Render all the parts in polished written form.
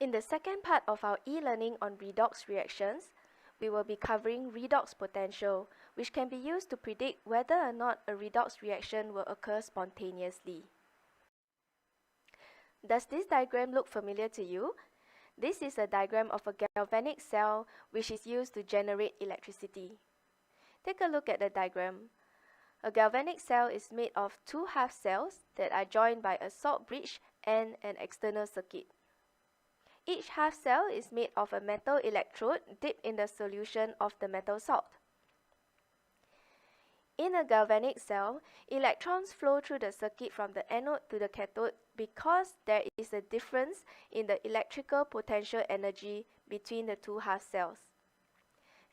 In the second part of our e-learning on redox reactions, we will be covering redox potential, which can be used to predict whether or not a redox reaction will occur spontaneously. Does this diagram look familiar to you? This is a diagram of a galvanic cell which is used to generate electricity. Take a look at the diagram. A galvanic cell is made of two half cells that are joined by a salt bridge and an external circuit. Each half cell is made of a metal electrode dipped in the solution of the metal salt. In a galvanic cell, electrons flow through the circuit from the anode to the cathode because there is a difference in the electrical potential energy between the two half cells.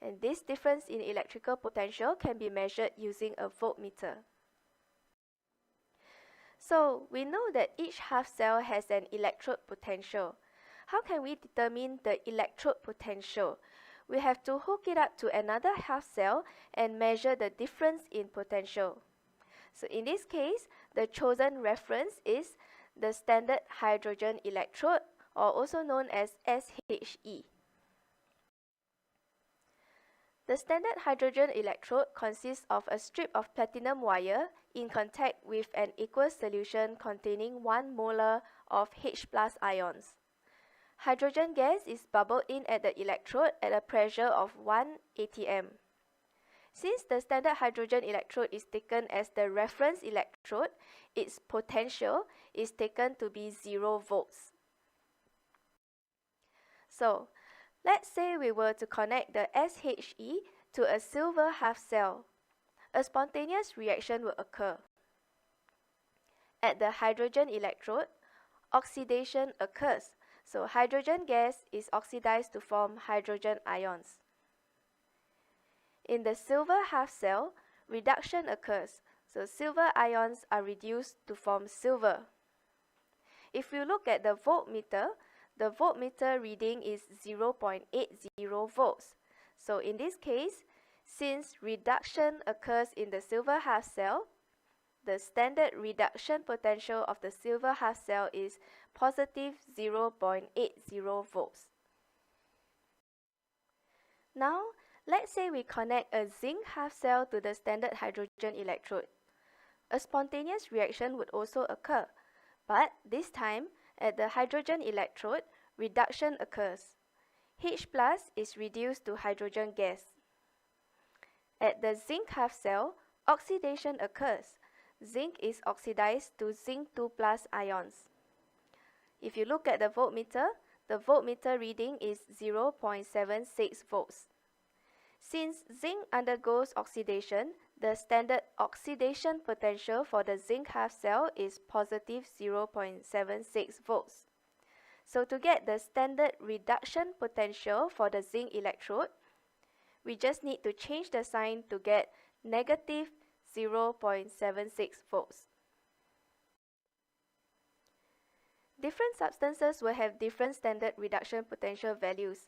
And this difference in electrical potential can be measured using a voltmeter. So, we know that each half cell has an electrode potential. How can we determine the electrode potential? We have to hook it up to another half cell and measure the difference in potential. So in this case, the chosen reference is the standard hydrogen electrode, or also known as SHE. The standard hydrogen electrode consists of a strip of platinum wire in contact with an aqueous solution containing 1 molar of H+ ions. Hydrogen gas is bubbled in at the electrode at a pressure of 1 atm. Since the standard hydrogen electrode is taken as the reference electrode, its potential is taken to be 0 volts. So, let's say we were to connect the SHE to a silver half cell. A spontaneous reaction will occur. At the hydrogen electrode, oxidation occurs. So hydrogen gas is oxidized to form hydrogen ions. In the silver half cell, reduction occurs. So silver ions are reduced to form silver. If you look at the voltmeter reading is 0.80 volts. So in this case, since reduction occurs in the silver half cell, the standard reduction potential of the silver half cell is positive 0.80 volts. Now, let's say we connect a zinc half cell to the standard hydrogen electrode. A spontaneous reaction would also occur, but this time, at the hydrogen electrode, reduction occurs. H+ is reduced to hydrogen gas. At the zinc half cell, oxidation occurs. Zinc is oxidized to zinc 2+ ions. If you look at the voltmeter reading is 0.76 volts. Since zinc undergoes oxidation, the standard oxidation potential for the zinc half cell is positive 0.76 volts. So to get the standard reduction potential for the zinc electrode, we just need to change the sign to get negative 0.76 volts. Different substances will have different standard reduction potential values.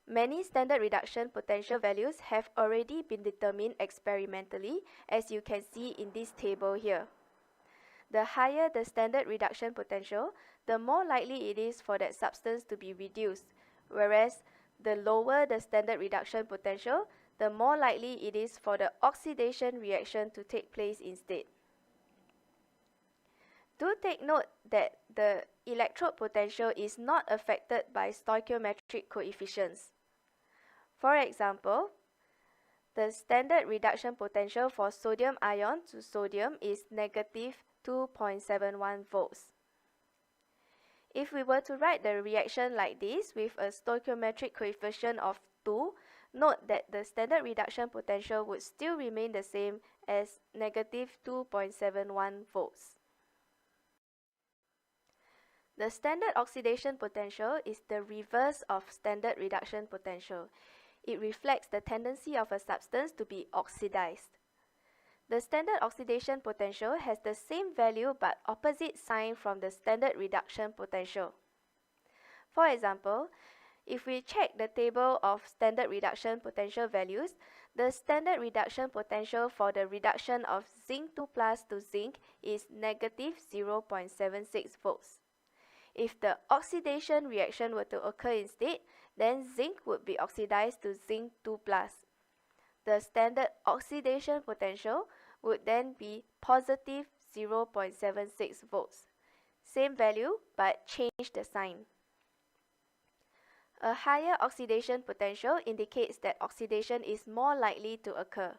Many standard reduction potential values have already been determined experimentally, as you can see in this table here. The higher the standard reduction potential, the more likely it is for that substance to be reduced, whereas the lower the standard reduction potential, the more likely it is for the oxidation reaction to take place instead. Do take note that the electrode potential is not affected by stoichiometric coefficients. For example, the standard reduction potential for sodium ion to sodium is negative 2.71 volts. If we were to write the reaction like this with a stoichiometric coefficient of 2, note that the standard reduction potential would still remain the same as negative 2.71 volts. The standard oxidation potential is the reverse of standard reduction potential. It reflects the tendency of a substance to be oxidized. The standard oxidation potential has the same value but opposite sign from the standard reduction potential. For example, if we check the table of standard reduction potential values, the standard reduction potential for the reduction of zinc 2+ to zinc is negative 0.76 volts. If the oxidation reaction were to occur instead, then zinc would be oxidized to zinc 2+. The standard oxidation potential would then be positive 0.76 volts. Same value, but change the sign. A higher oxidation potential indicates that oxidation is more likely to occur.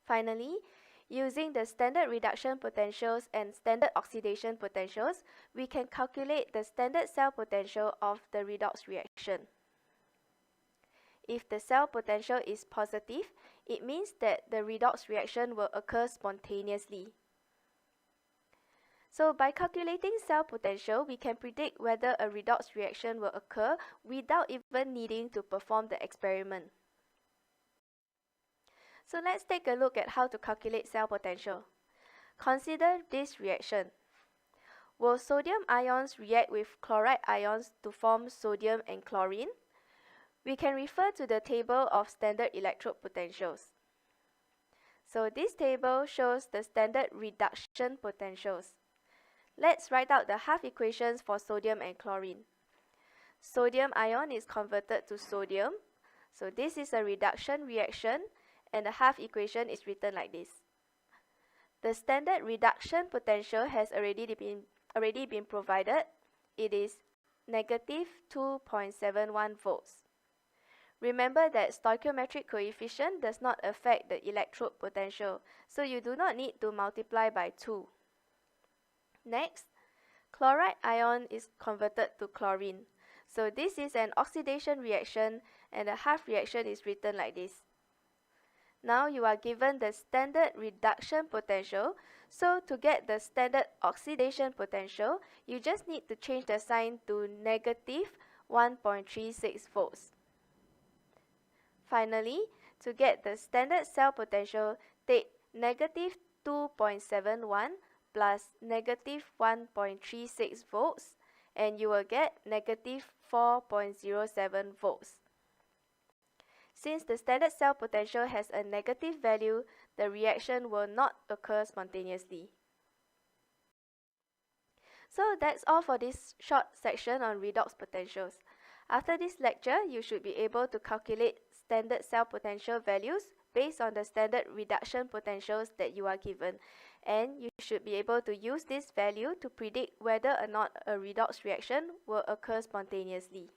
Finally, using the standard reduction potentials and standard oxidation potentials, we can calculate the standard cell potential of the redox reaction. If the cell potential is positive, it means that the redox reaction will occur spontaneously. So by calculating cell potential, we can predict whether a redox reaction will occur without even needing to perform the experiment. So let's take a look at how to calculate cell potential. Consider this reaction. Will sodium ions react with chloride ions to form sodium and chlorine? We can refer to the table of standard electrode potentials. So this table shows the standard reduction potentials. Let's write out the half equations for sodium and chlorine. Sodium ion is converted to sodium. So this is a reduction reaction, and the half equation is written like this. The standard reduction potential has already been provided. It is negative 2.71 volts. Remember that stoichiometric coefficient does not affect the electrode potential, so you do not need to multiply by 2. Next, chloride ion is converted to chlorine. So this is an oxidation reaction, and the half reaction is written like this. Now you are given the standard reduction potential, so to get the standard oxidation potential, you just need to change the sign to negative 1.36 volts. Finally, to get the standard cell potential, take negative 2.71 plus negative 1.36 volts, and you will get negative 4.07 volts. Since the standard cell potential has a negative value, the reaction will not occur spontaneously. So that's all for this short section on redox potentials. After this lecture, you should be able to calculate standard cell potential values based on the standard reduction potentials that you are given. And you should be able to use this value to predict whether or not a redox reaction will occur spontaneously.